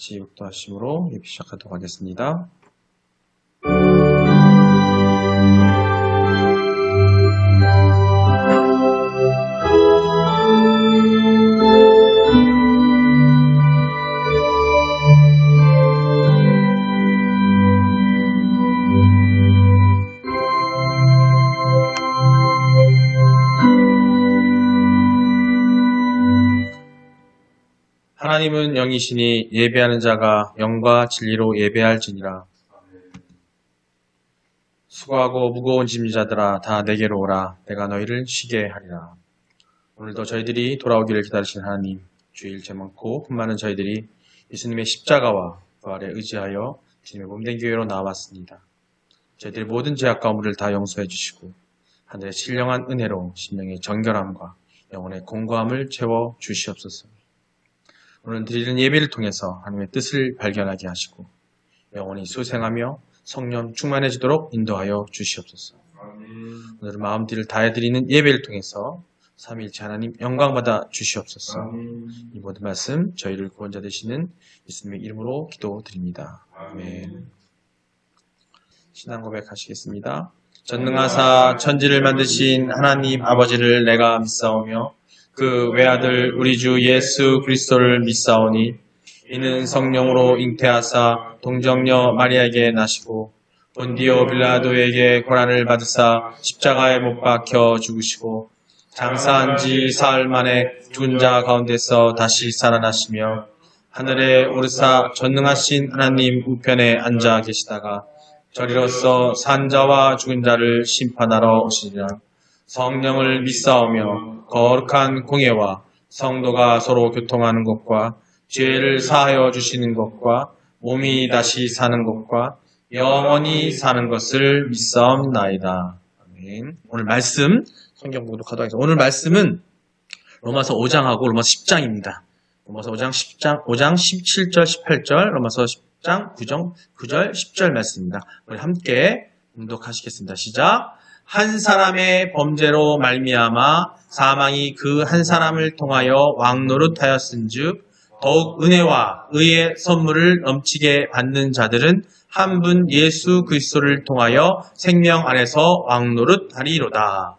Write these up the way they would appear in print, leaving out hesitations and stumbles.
같이 묵도하심으로 예배 시작하도록 하겠습니다. 하나님은 영이시니 예배하는 자가 영과 진리로 예배할지니라. 수고하고 무거운 짐진 자들아 다 내게로 오라. 내가 너희를 쉬게 하리라. 오늘도 저희들이 돌아오기를 기다리신 하나님, 주일 죄 많고 품 많은 저희들이 예수님의 십자가와 부활에 의지하여 주님의 몸된 교회로 나와왔습니다. 저희들의 모든 죄악 가물을 다 용서해 주시고 하늘의 신령한 은혜로 심령의 정결함과 영혼의 공고함을 채워 주시옵소서. 오늘 드리는 예배를 통해서 하나님의 뜻을 발견하게 하시고 영혼이 수생하며 성령 충만해지도록 인도하여 주시옵소서. 오늘은 마음들을 다해드리는 예배를 통해서 삼위일체 하나님 영광받아 주시옵소서. 이 모든 말씀 저희를 구원자 되시는 예수님의 이름으로 기도드립니다. 아멘. 신앙 고백하시겠습니다. 전능하사 천지를 만드신 하나님 아버지를 내가 믿사오며 그 외아들 우리 주 예수 그리스도를 믿사오니 이는 성령으로 잉태하사 동정녀 마리아에게 나시고 본디오 빌라도에게 고난을 받으사 십자가에 못 박혀 죽으시고 장사한 지 사흘 만에 죽은 자 가운데서 다시 살아나시며 하늘에 오르사 전능하신 하나님 우편에 앉아 계시다가 저리로서 산 자와 죽은 자를 심판하러 오시리라. 성령을 믿사오며 거룩한 공예와 성도가 서로 교통하는 것과 죄를 사하여 주시는 것과 몸이 다시 사는 것과 영원히 사는 것을 믿사옵나이다. 아멘. 오늘 말씀 성경 봉독하도록 하겠습니다. 오늘 말씀은 로마서 5장하고 로마서 10장입니다. 로마서 5장 17절 18절 로마서 10장 9절 10절 말씀입니다. 우리 함께 봉독하시겠습니다. 시작. 한 사람의 범죄로 말미암아 사망이 그 한 사람을 통하여 왕노릇하였은즉 더욱 은혜와 의의 선물을 넘치게 받는 자들은 한 분 예수 그리스도를 통하여 생명 안에서 왕노릇하리로다.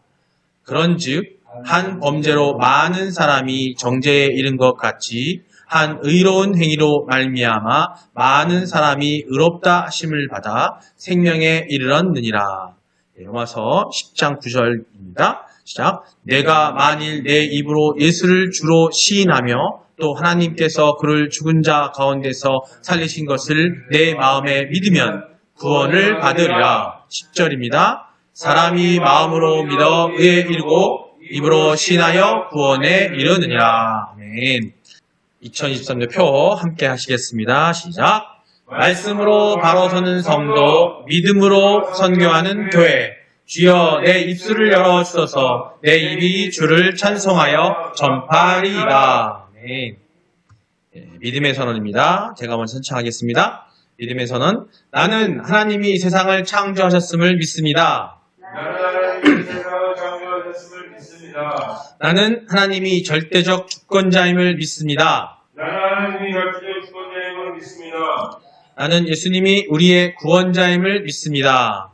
그런즉 한 범죄로 많은 사람이 정죄에 이른 것 같이 한 의로운 행위로 말미암아 많은 사람이 의롭다 하심을 받아 생명에 이르렀느니라. 로마서 10장 9절입니다. 시작. 내가 만일 내 입으로 예수를 주로 시인하며 또 하나님께서 그를 죽은 자 가운데서 살리신 것을 내 마음에 믿으면 구원을 받으리라. 10절입니다. 사람이 마음으로 믿어 의에 이르고 입으로 시인하여 구원에 이르느니라. 아멘. 2023년 표 함께 하시겠습니다. 시작. 말씀으로 바로 서는 성도, 믿음으로 선교하는 교회. 주여 내 입술을 열어주소서. 내 입이 주를 찬송하여 전파하리이다. 아멘. 믿음의 선언입니다. 제가 먼저 선창하겠습니다. 믿음의 선언. 나는 하나님이 세상을 창조하셨음을 믿습니다. 나는 하나님이 절대적 주권자임을 믿습니다. 나는 예수님이 우리의 구원자임을 믿습니다.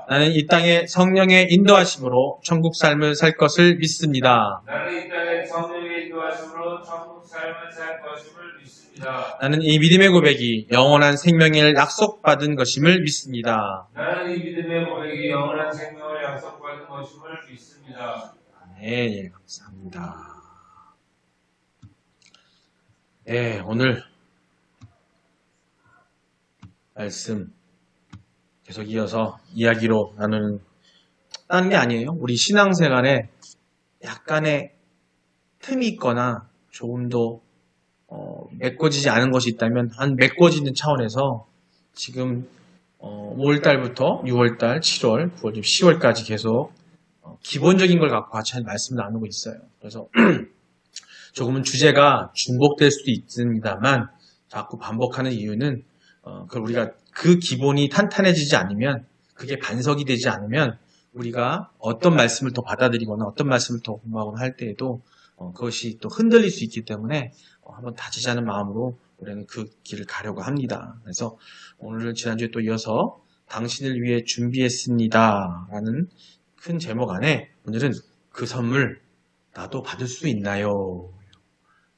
나는 이 땅에 성령의 인도하심으로 천국 삶을 살 것을 믿습니다. 나는 이 믿음의 고백이 영원한 생명을 약속받은 것임을 믿습니다. 네, 감사합니다. 네, 오늘 말씀 계속 이어서 이야기로 나누는 게 아니에요. 우리 신앙생활에 약간의 틈이 있거나 조금 더 메꿔지지 않은 것이 있다면 한 메꿔지는 차원에서 지금 5월달부터 6월달, 7월, 9월, 10월까지 계속 기본적인 걸 갖고 같이 말씀을 나누고 있어요. 그래서 조금은 주제가 중복될 수도 있습니다만 자꾸 반복하는 이유는 우리가 그 기본이 탄탄해지지 않으면, 그게 반석이 되지 않으면 우리가 어떤 말씀을 더 받아들이거나 어떤 말씀을 더 공부하거나 할 때에도 그것이 또 흔들릴 수 있기 때문에 한번 다지자는 마음으로 우리는 그 길을 가려고 합니다. 그래서 오늘 지난주에 또 이어서 당신을 위해 준비했습니다 라는 큰 제목 안에 오늘은 그 선물 나도 받을 수 있나요?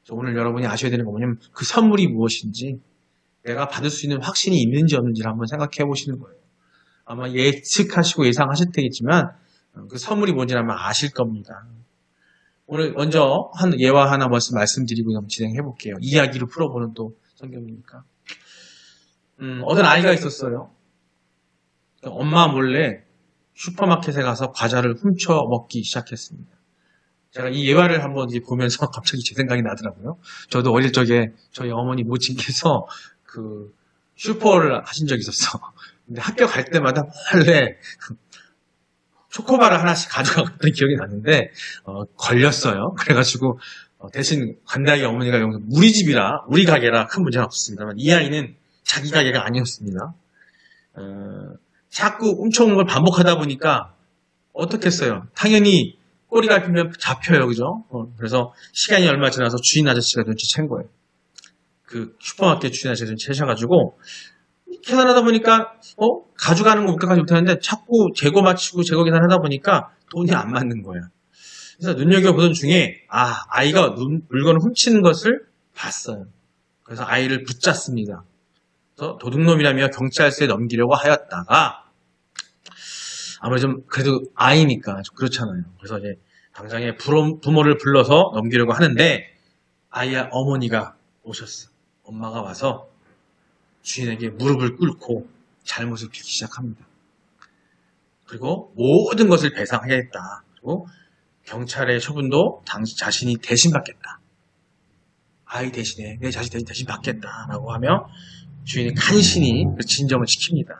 오늘 여러분이 아셔야 되는 거 뭐냐면 그 선물이 무엇인지 내가 받을 수 있는 확신이 있는지 없는지를 한번 생각해 보시는 거예요. 아마 예측하시고 예상하실 테겠지만 그 선물이 뭔지 아마 아실 겁니다. 오늘 먼저 한 예화 하나 말씀드리고 한번 진행해 볼게요. 이야기로 풀어보는 또 성경이니까. 어떤 아이가 있었어요. 엄마 몰래 슈퍼마켓에 가서 과자를 훔쳐 먹기 시작했습니다. 제가 이 예화를 한번 보면서 갑자기 제 생각이 나더라고요. 저도 어릴 적에 저희 어머니 모친께서 그 슈퍼를 하신 적이 있었어. 근데 학교 갈 때마다 몰래 초코바를 하나씩 가져갔던 기억이 나는데 걸렸어요. 그래가지고 대신 간다기 어머니가 우리 집이라 우리 가게라 큰 문제는 없었습니다만 이 아이는 자기 가게가 아니었습니다. 자꾸 훔쳐오는 걸 반복하다 보니까 어떻겠어요? 당연히 꼬리가 펴면 잡혀요, 그죠? 그래서 시간이 얼마 지나서 주인 아저씨가 눈치챈 거예요. 그 슈퍼마켓 주인 아저씨가 눈치채셔가지고 계산하다 보니까 가져가는 거 목격하지 못하는데 자꾸 재고 마치고 재고 계산하다 보니까 돈이 안 맞는 거야. 그래서 눈여겨보던 중에 아이가 물건을 훔치는 것을 봤어요. 그래서 아이를 붙잡습니다. 그래서 도둑놈이라며 경찰서에 넘기려고 하였다가 아무래도 좀 그래도 아이니까 좀 그렇잖아요. 그래서 이제 당장에 부모를 불러서 넘기려고 하는데 아이의 어머니가 오셨어. 엄마가 와서 주인에게 무릎을 꿇고 잘못을 빌기 시작합니다. 그리고 모든 것을 배상하겠다. 그리고 경찰의 처분도 자신이 대신 받겠다. 아이 대신에 내 자식 대신 받겠다라고 하며 주인이 간신히 그 진정을 지킵니다.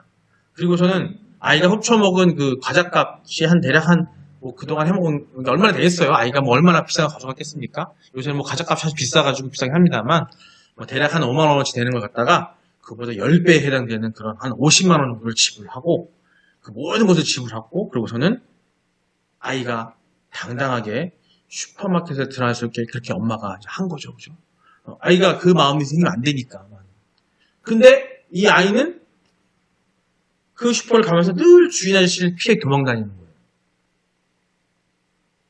그리고 저는 아이가 훔쳐먹은 그 과자값이 대략 그동안 해먹은 게 얼마나 되겠어요? 아이가 얼마나 비싼 거 가져갔겠습니까? 요새는 과자값이 아주 비싸가지고 비싸게 합니다만 대략 5만 원어치 되는 걸 갖다가 그보다 10배에 해당되는 그런 50만 원 정도를 지불하고 그 모든 것을 지불하고 그리고 저는 아이가 당당하게 슈퍼마켓에 들어갈 수 있게 그렇게 엄마가 한 거죠. 그죠? 아이가 그 마음이 생기면 안 되니까. 근데 이 아이는 그 슈퍼를 가면서 늘 주인 아저씨를 피해 도망다니는 거예요.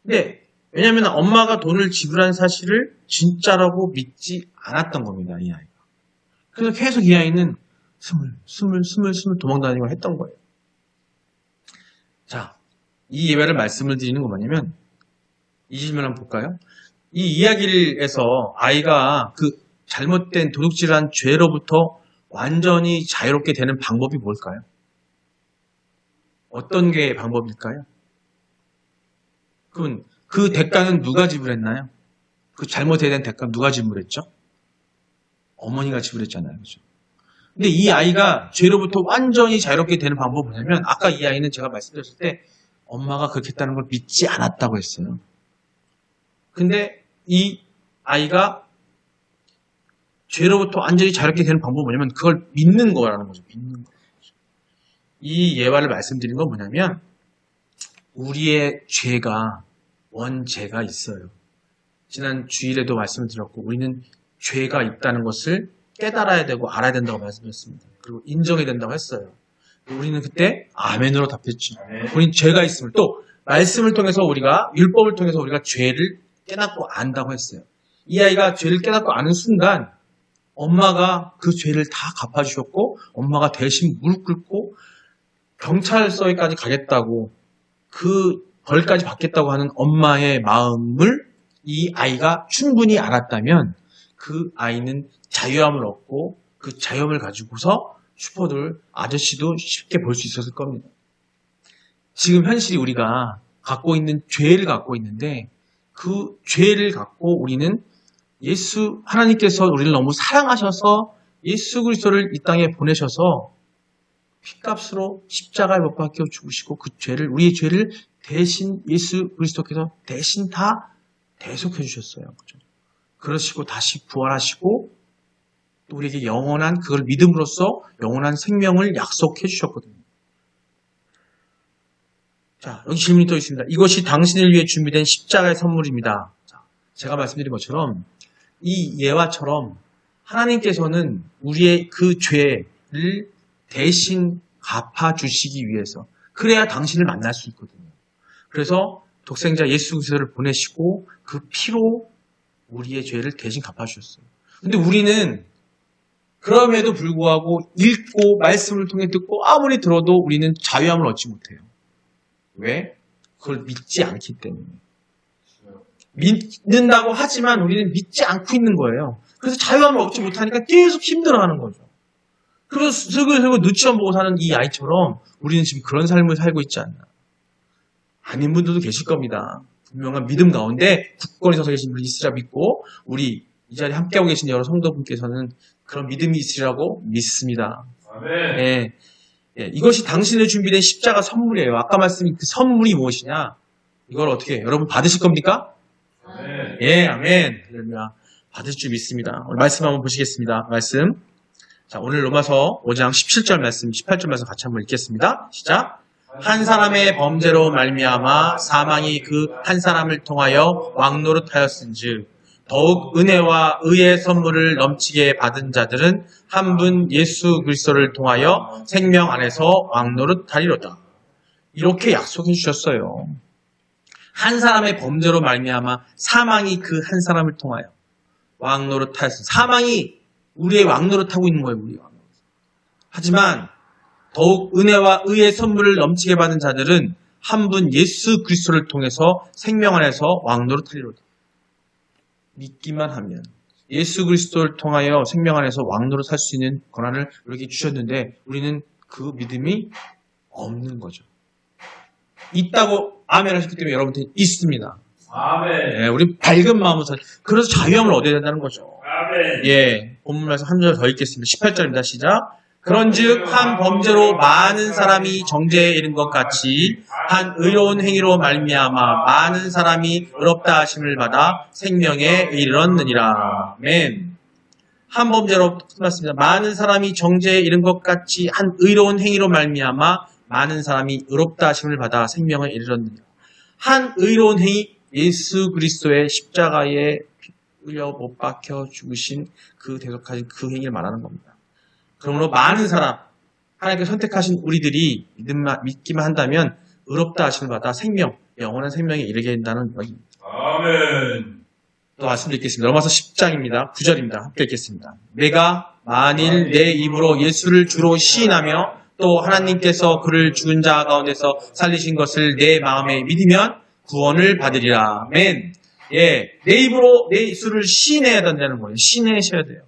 근데 왜냐하면 엄마가 돈을 지불한 사실을 진짜라고 믿지 않았던 겁니다. 이 아이가. 그래서 계속 이 아이는 스물 도망다니고 했던 거예요. 자, 이 예외를 말씀을 드리는 건 뭐냐면 이 질문 한번 볼까요? 이 이야기에서 아이가 그 잘못된 도둑질한 죄로부터 완전히 자유롭게 되는 방법이 뭘까요? 어떤 게 방법일까요? 그럼 그 대가는 누가 지불했나요? 그 잘못에 대한 대가는 누가 지불했죠? 어머니가 지불했잖아요. 그죠? 근데 이 아이가 죄로부터 완전히 자유롭게 되는 방법은 뭐냐면 아까 이 아이는 제가 말씀드렸을 때 엄마가 그렇게 했다는 걸 믿지 않았다고 했어요. 근데 이 아이가 죄로부터 완전히 자유롭게 되는 방법은 뭐냐면 그걸 믿는 거라는 거죠. 믿는 거. 이 예화를 말씀드린 건 뭐냐면 우리의 죄가 원죄가 있어요. 지난 주일에도 말씀을 드렸고 우리는 죄가 있다는 것을 깨달아야 되고 알아야 된다고 말씀드렸습니다. 그리고 인정해야 된다고 했어요. 우리는 그때 아멘으로 답했죠. 우리는 죄가 있음을 또 말씀을 통해서 율법을 통해서 우리가 죄를 깨닫고 안다고 했어요. 이 아이가 죄를 깨닫고 아는 순간 엄마가 그 죄를 다 갚아주셨고 엄마가 대신 무릎 꿇고 경찰서에까지 가겠다고 그 벌까지 받겠다고 하는 엄마의 마음을 이 아이가 충분히 알았다면 그 아이는 자유함을 얻고 그 자유함을 가지고서 슈퍼들 아저씨도 쉽게 볼 수 있었을 겁니다. 지금 현실이 우리가 갖고 있는 죄를 갖고 있는데 그 죄를 갖고 우리는 하나님께서 우리를 너무 사랑하셔서 예수 그리스도를 이 땅에 보내셔서 핏값으로 십자가에 못 박혀 죽으시고 우리의 죄를 대신 예수 그리스도께서 대신 다 대속해 주셨어요. 그죠? 그러시고 다시 부활하시고 또 우리에게 그걸 믿음으로써 영원한 생명을 약속해 주셨거든요. 자, 여기 질문이 또 있습니다. 이것이 당신을 위해 준비된 십자가의 선물입니다. 자, 제가 말씀드린 것처럼 이 예화처럼 하나님께서는 우리의 그 죄를 대신 갚아주시기 위해서 그래야 당신을 만날 수 있거든요. 그래서 독생자 예수 그리스도를 보내시고 그 피로 우리의 죄를 대신 갚아주셨어요. 근데 우리는 그럼에도 불구하고 읽고 말씀을 통해 듣고 아무리 들어도 우리는 자유함을 얻지 못해요. 왜? 그걸 믿지 않기 때문에. 믿는다고 하지만 우리는 믿지 않고 있는 거예요. 그래서 자유함을 얻지 못하니까 계속 힘들어하는 거죠. 그래서 슬글슬글 눈치만 보고 사는 이 아이처럼 우리는 지금 그런 삶을 살고 있지 않나. 아닌 분들도 계실 겁니다. 분명한 믿음 가운데 굳건히 서서 계신 분이 있으라 믿고 우리 이 자리에 함께하고 계신 여러 성도분께서는 그런 믿음이 있으리라고 믿습니다. 아멘. 예, 이것이 당신의 준비된 십자가 선물이에요. 아까 말씀인 그 선물이 무엇이냐? 이걸 어떻게 여러분 받으실 겁니까? 아멘. 예, 아멘. 할렐루야. 받을 줄 믿습니다. 오늘 말씀 한번 보시겠습니다. 말씀. 자, 오늘 로마서 5장 17절 말씀, 18절 말씀 같이 한번 읽겠습니다. 시작. 한 사람의 범죄로 말미암아 사망이 그 한 사람을 통하여 왕노릇하였은즉 더욱 은혜와 의의 선물을 넘치게 받은 자들은 한 분 예수 그리스도를 통하여 생명 안에서 왕노릇하리로다. 이렇게 약속해 주셨어요. 한 사람의 범죄로 말미암아 사망이 그 한 사람을 통하여 왕노릇하였습니다. 사망이 우리의 왕노릇하고 있는 거예요. 우리 왕노릇. 하지만 더욱 은혜와 의의 선물을 넘치게 받은 자들은 한 분 예수 그리스도를 통해서 생명 안에서 왕노릇하리로다. 믿기만 하면 예수 그리스도를 통하여 생명 안에서 왕노릇 할 수 있는 권한을 우리에게 주셨는데 우리는 그 믿음이 없는 거죠. 있다고 아멘 하셨기 때문에 여러분한테 있습니다. 아멘. 예, 우리 밝은 마음으로 그래서 자유함을 얻어야 된다는 거죠. 아멘. 예, 본문에서 한 절 더 읽겠습니다. 18절입니다. 시작. 그런즉 한 범죄로 많은 사람이 정죄에 이른 것 같이 한 의로운 행위로 말미암아 많은 사람이 의롭다 하심을 받아 생명에 이르렀느니라. 아멘. 한 범죄로 끝났습니다. 많은 사람이 정죄에 이른 것 같이 한 의로운 행위로 말미암아 많은 사람이 의롭다 하심을 받아 생명에 이르렀느니라. 한 의로운 행위, 예수 그리스도의 십자가에 끌려 못 박혀 죽으신 그 대속하신 그 행위를 말하는 겁니다. 그러므로 많은 사람, 하나님께서 선택하신 우리들이 믿기만 한다면 의롭다 하심을 받아 생명, 영원한 생명에 이르게 된다는 것입니다. 아멘. 또 말씀드리겠습니다. 로마서 10장입니다. 9절입니다. 함께 읽겠습니다. 내가 만일 내 입으로 예수를 주로 시인하며 또 하나님께서 그를 죽은 자 가운데서 살리신 것을 내 마음에 믿으면 구원을 받으리라. 아멘. 예, 내 입으로 내 예수를 시인해야 된다는 거예요. 시인하셔야 돼요.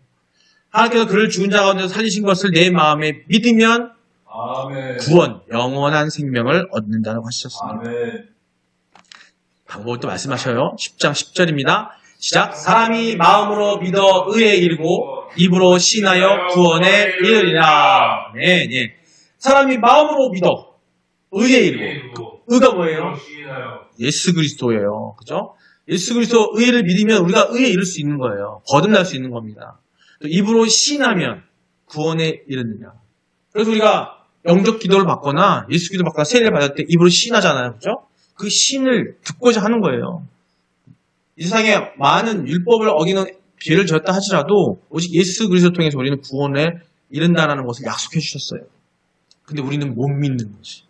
하나님께서 그를 죽은 자 가운데서 살리신 것을 내 마음에 믿으면 아멘. 구원, 영원한 생명을 얻는다고 하셨습니다. 아멘. 방법을 또 말씀하셔요. 10장 10절입니다. 시작. 사람이 마음으로 믿어 의에 이르고 입으로 시인하여 구원에 이르리라. 네, 네. 사람이 마음으로 믿어 의에 이르고. 의가 뭐예요? 예수 그리스도예요. 그죠? 예수 그리스도 의를 믿으면 우리가 의에 이를 수 있는 거예요. 거듭날 수 있는 겁니다. 또 입으로 시인하면 구원에 이르느냐. 그래서 우리가 영적 기도를 받거나 예수 기도 받거나 세례를 받을 때 입으로 시인하잖아요. 그죠? 그 시인을 듣고자 하는 거예요. 이 세상에 많은 율법을 어기는 죄를 졌다 하지라도 오직 예수 그리스도 통해서 우리는 구원에 이른다는 것을 약속해 주셨어요. 근데 우리는 못 믿는 거지.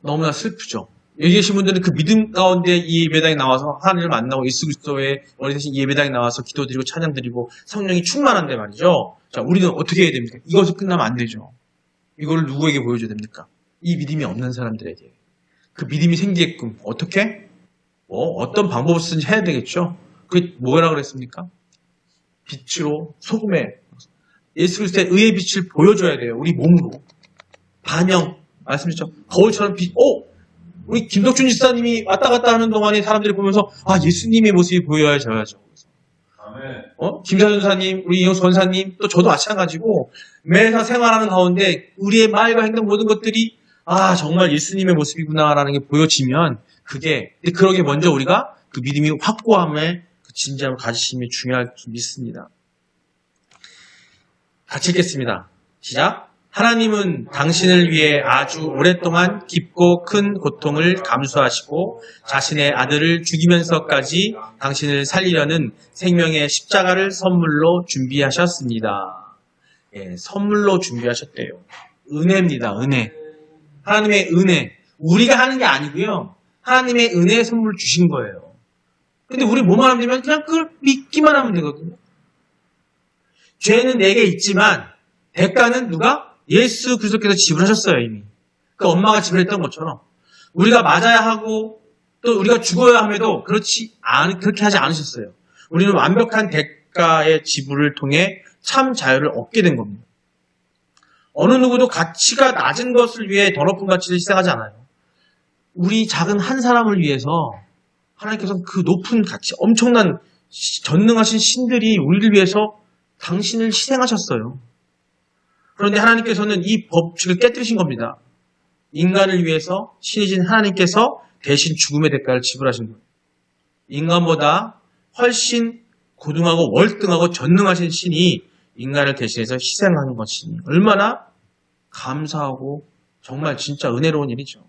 너무나 슬프죠. 여기 계신 분들은 그 믿음 가운데 이 예배당에 나와서 하나님을 만나고 예수 그리스도의 머리 대신 이 예배당에 나와서 기도드리고 찬양드리고 성령이 충만한데 말이죠. 자, 우리는 어떻게 해야 됩니까? 이것을 끝나면 안 되죠. 이거를 누구에게 보여줘야 됩니까? 이 믿음이 없는 사람들에게. 그 믿음이 생기게끔 어떻게? 어떤 방법을 쓰든지 해야 되겠죠. 그게 뭐라고 그랬습니까? 빛으로 소금에 예수 그리스도의 의의 빛을 보여줘야 돼요. 우리 몸으로. 반영. 말씀드렸죠. 거울처럼 빛. 우리 김덕준 지사님이 왔다 갔다 하는 동안에 사람들이 보면서 예수님의 모습이 보여야죠. 아멘. 김사준 사님, 우리 이영수 권사님, 또 저도 마찬가지고 매사 생활하는 가운데 우리의 말과 행동 모든 것들이 정말 예수님의 모습이구나라는 게 보여지면 그러게 먼저 우리가 그 믿음이 확고함에 그 진지함을 가지심이 중요할 줄 믿습니다. 같이 읽겠습니다. 시작. 하나님은 당신을 위해 아주 오랫동안 깊고 큰 고통을 감수하시고 자신의 아들을 죽이면서까지 당신을 살리려는 생명의 십자가를 선물로 준비하셨습니다. 예, 선물로 준비하셨대요. 은혜입니다. 은혜. 하나님의 은혜. 우리가 하는 게 아니고요. 하나님의 은혜의 선물을 주신 거예요. 근데 우리 뭐만 하면 되면 그냥 그걸 믿기만 하면 되거든요. 죄는 내게 있지만 대가는 누가? 예수 그리스도께서 지불하셨어요, 이미. 그 엄마가 지불했던 것처럼. 우리가 맞아야 하고 또 우리가 죽어야 함에도 그렇게 하지 않으셨어요. 우리는 완벽한 대가의 지불을 통해 참 자유를 얻게 된 겁니다. 어느 누구도 가치가 낮은 것을 위해 더 높은 가치를 희생하지 않아요. 우리 작은 한 사람을 위해서 하나님께서는 그 높은 가치, 엄청난 전능하신 신들이 우리를 위해서 당신을 희생하셨어요. 그런데 하나님께서는 이 법칙을 깨뜨리신 겁니다. 인간을 위해서 신이신 하나님께서 대신 죽음의 대가를 지불하신 거예요. 인간보다 훨씬 고등하고 월등하고 전능하신 신이 인간을 대신해서 희생하는 것이니 얼마나 감사하고 정말 진짜 은혜로운 일이죠.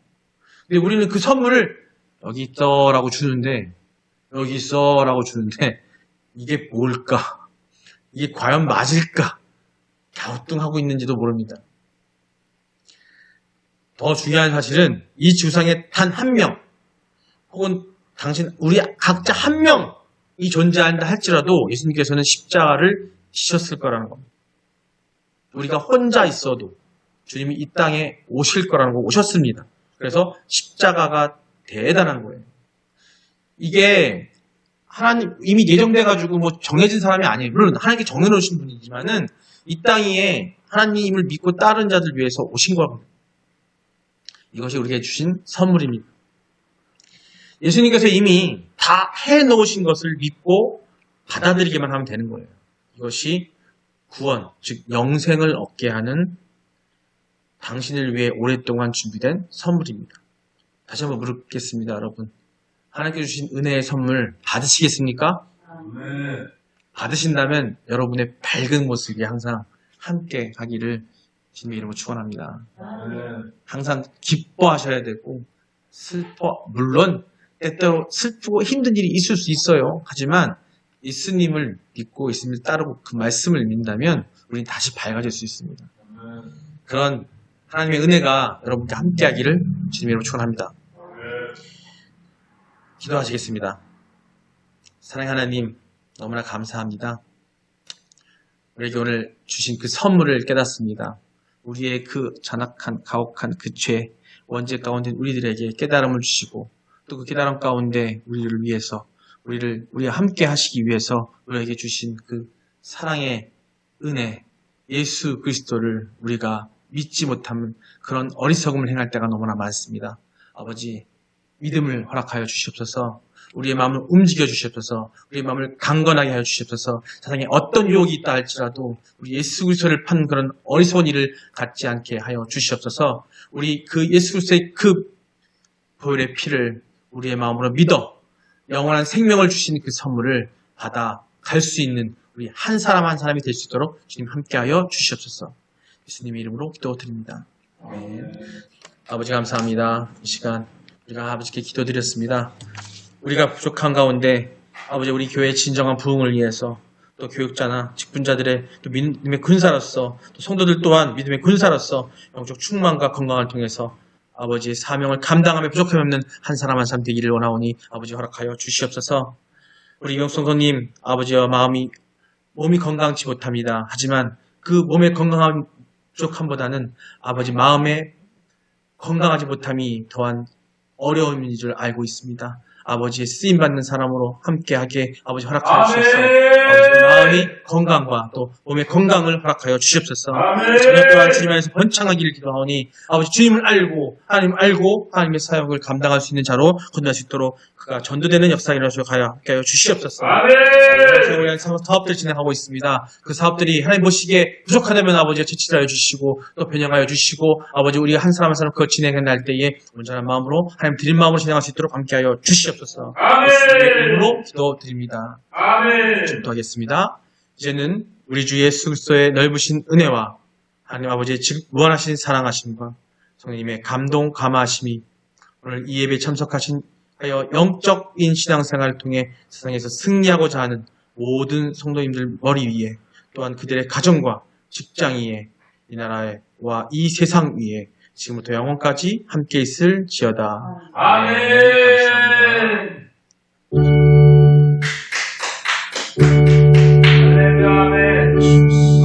근데 우리는 그 선물을 여기 있어라고 주는데 여기 있어라고 주는데 이게 뭘까? 이게 과연 맞을까? 갸우뚱하고 있는지도 모릅니다. 더 중요한 사실은 이 지구상에 단 한 명 혹은 우리 각자 한 명이 존재한다 할지라도 예수님께서는 십자가를 지셨을 거라는 겁니다. 우리가 혼자 있어도 주님이 이 땅에 오실 거라는 거 오셨습니다. 그래서 십자가가 대단한 거예요. 이게 하나님 이미 예정돼가지고 뭐 정해진 사람이 아니에요. 물론 하나님께 정해놓으신 분이지만은 이 땅에 하나님을 믿고 따른 자들 위해서 오신 겁니다. 이것이 우리에게 주신 선물입니다. 예수님께서 이미 다 해놓으신 것을 믿고 받아들이기만 하면 되는 거예요. 이것이 구원, 즉 영생을 얻게 하는 당신을 위해 오랫동안 준비된 선물입니다. 다시 한번 물어보겠습니다, 여러분. 하나님께 주신 은혜의 선물 받으시겠습니까? 네. 받으신다면 여러분의 밝은 모습이 항상 함께 가기를 주님의 이름으로 축원합니다. 네. 항상 기뻐하셔야 되고 물론 때때로 슬프고 힘든 일이 있을 수 있어요. 하지만 예수님을 믿고 예수님을 따르고 그 말씀을 믿는다면 우리는 다시 밝아질 수 있습니다. 그런 하나님의 은혜가 여러분께 함께하기를 주님의 이름으로 축원합니다. 기도하시겠습니다. 사랑하는 하나님 너무나 감사합니다. 우리에게 오늘 주신 그 선물을 깨닫습니다. 우리의 그 잔악한 가혹한 그 죄 원죄 가운데 우리들에게 깨달음을 주시고 또 그 깨달음 가운데 우리를 위해서 우리와 함께 하시기 위해서 우리에게 주신 그 사랑의 은혜 예수 그리스도를 우리가 믿지 못하면 그런 어리석음을 행할 때가 너무나 많습니다. 아버지 믿음을 허락하여 주시옵소서. 우리의 마음을 움직여 주시옵소서. 우리의 마음을 강건하게 하여 주시옵소서. 세상에 어떤 유혹이 있다 할지라도 우리 예수 그리스도를 판 그런 어리석은 일을 갖지 않게 하여 주시옵소서. 우리 그 예수 그리스도의 그 보혈의 피를 우리의 마음으로 믿어 영원한 생명을 주신 그 선물을 받아 갈 수 있는 우리 한 사람 한 사람이 될 수 있도록 주님 함께하여 주시옵소서. 예수님의 이름으로 기도드립니다. 아멘. 아버지 감사합니다. 이 시간 우리가 아버지께 기도드렸습니다. 우리가 부족한 가운데 아버지 우리 교회의 진정한 부흥을 위해서 또 교육자나 직분자들의 또 믿음의 군사로서 또 성도들 또한 믿음의 군사로서 영적 충만과 건강을 통해서 아버지의 사명을 감당하며 부족함이 없는 한 사람 한 사람 되기를 원하오니 아버지 허락하여 주시옵소서. 우리 이명성도님 아버지와 몸이 건강치 못합니다. 하지만 그 몸의 건강한 부족함보다는 아버지 마음의 건강하지 못함이 더한 어려움인 줄 알고 있습니다. 아버지의 쓰임받는 사람으로 함께하게 아버지 허락하여 주시옵소서. 아버지 마음의 건강과 또 몸의 건강을 허락하여 주시옵소서. 저녁 또한 주님 안에서 번창하기를 기도하오니 아버지 주님을 알고 하나님을 알고 하나님의 사역을 감당할 수 있는 자로 건너갈 수 있도록 그가 전도되는 역사를 이루어가게 하여 주시옵소서. 새로 위한 사업들 진행하고 있습니다. 그 사업들이 하나님 보시기에 부족하다면 아버지가 채찍하여 주시고 또 변형하여 주시고 아버지 우리가 한 사람 한 사람 그걸 진행해 날 때에 온전한 마음으로 하나님 드린 마음으로 진행할 수 있도록 함께하여 주시옵소서. 예수님의 이름으로 기도드립니다. 아멘. 기도하겠습니다. 이제는 우리 주 예수 그리스도의 넓으신 은혜와 하나님 아버지의 무한하신 사랑하심과 성령님의 감동, 감화하심이 오늘 이 예배에 참석하신 하여 영적인 신앙생활을 통해 세상에서 승리하고자 하는 모든 성도님들 머리 위에 또한 그들의 가정과 직장 위에 이 나라와 이 세상 위에 지금부터 영원까지 함께 있을 지어다. 아멘. 할렐루야, 아멘.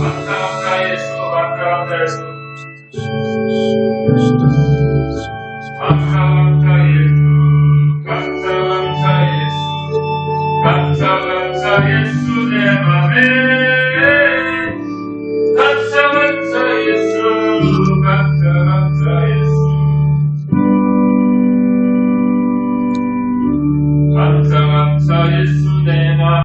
감사합니다, 예수. 감사합니다, 예수. 감사합니다, 예수. 감사합니다, 예수. 감사합니다, 예수. 내 맘에. 감사합니다, 예수. 감사합니다, 예수. 감사합니다, 예수. 내 맘에.